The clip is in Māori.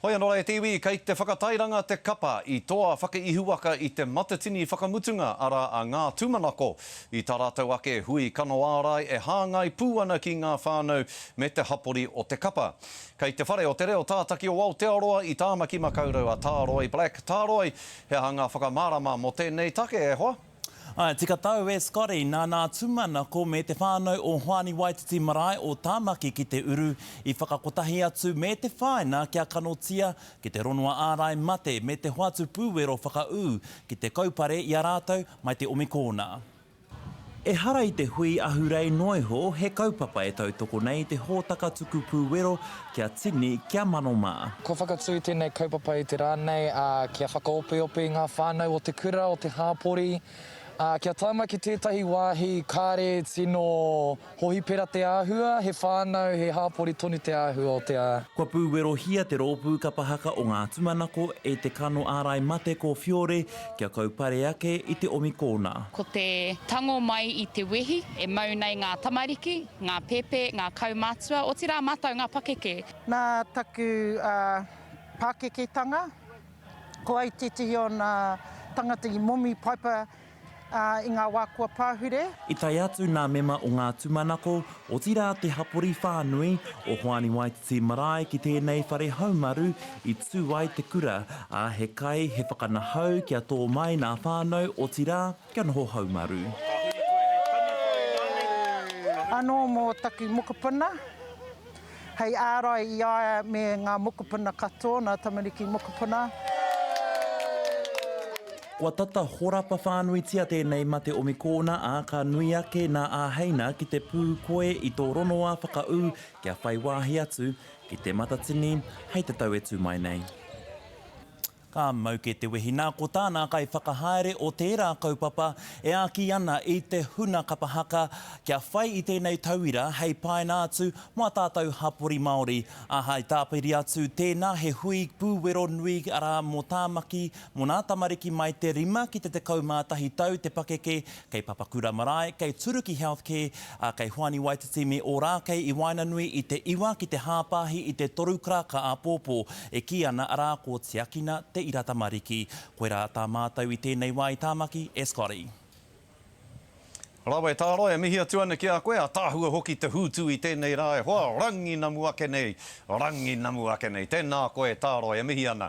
Hoi anō e tiwi, kei te whakatairanga te kapa I toa whakaihuaka I te matatini whakamutunga ara a ngā tūmanako. I tā rātou ake hui kano ārai e hāngai pūana ki ngā whānau me te hapori o te kapa. Kei te whare o te reo tātaki o Aotearoa I tāmaki makaurau a Tāroi Black. Tāroi, he hanga whakamārama mo tēnei take e hoa? Tika tau e Scotty, nā tūmanako me te whānau o Hoani Waititi Marae o Tāmaki ki te uru I whakakotahi atu me te whaina kia kanotia ki te ronua ārai mate me te hoatu pūwero whakau ki te kaupare I a rātou mai te omikona. E hara I te hui ahurei noiho he kaupapa e tautoko nei te hōtaka tuku pūwero kia tini kia manoma. Ko whakatui tēnei kaupapa I te rānei kia whakaopeope ngā whānau o te kura, o te hāpori. Kia tāmaki tētahi wāhi kāre tino hohi pera te āhua, he whānau, he hāpori tonu te āhua o te ā. Kua pūwero hia te rōpū kapahaka o ngā tumanako e te kano ārai mate ko Fiore kia kaupare ake I te omikona. Ko te tango mai I te wehi, e mau nei ngā tamariki, ngā pepe, ngā kaumātua, o te rā mātau ngā pakeke. Nā taku pakeketanga, ko ai tētihi o nā tangata I momi paipa I ngā wākua pāhure. I tai atu nā mema o ngā tumanako, o tira te hapori whānui o Hoani Waititi Marae ki tēnei whare haumaru I tū ai te kura, a he kai he whakanahau kia tō mai nā whānau o tira kia noho haumaru. Anō mō taku mokopuna, hei ārai I aia me ngā mokopuna katoa, ngā tamariki mokopuna. Kua tata horapa whānui tia tēnei mate omikona a ka nui ake nā āheina ki te pū koe I tō ronoa whakau kia whai wāhi atu ki te matatini hei te tau e tū mai nei. Ka mau ke te wehi nā ko tāna kai whakahaere o tērā kaupapa e āki ana I te huna kapahaka kia whai I tēnei tauira hei paina atu mua tātou hapori Māori a hai tāpiri atu tēnā he hui pūwero nui ara mō Tāmaki mō nā tamariki mai te rima ki te kaumātahi tau te pakeke kei Papakura Marae, kei Turuki Healthcare, kei Hoani Waititi me o rākei I Wainanui I te iwa ki te hāpāhi I te torukara ka āpōpō e ki ana arā ko Tiakina te irata mariki. Koe rā tā mātau I tēnei wā I Tāmaki, e Scotty. Rawe Tāroi, e mihi atu ana ki a koe, a tāhua hoki te hūtu I tēnei rā e hoa, rangi namu ake nei, tēnā koe Tāroi, e mihi ana.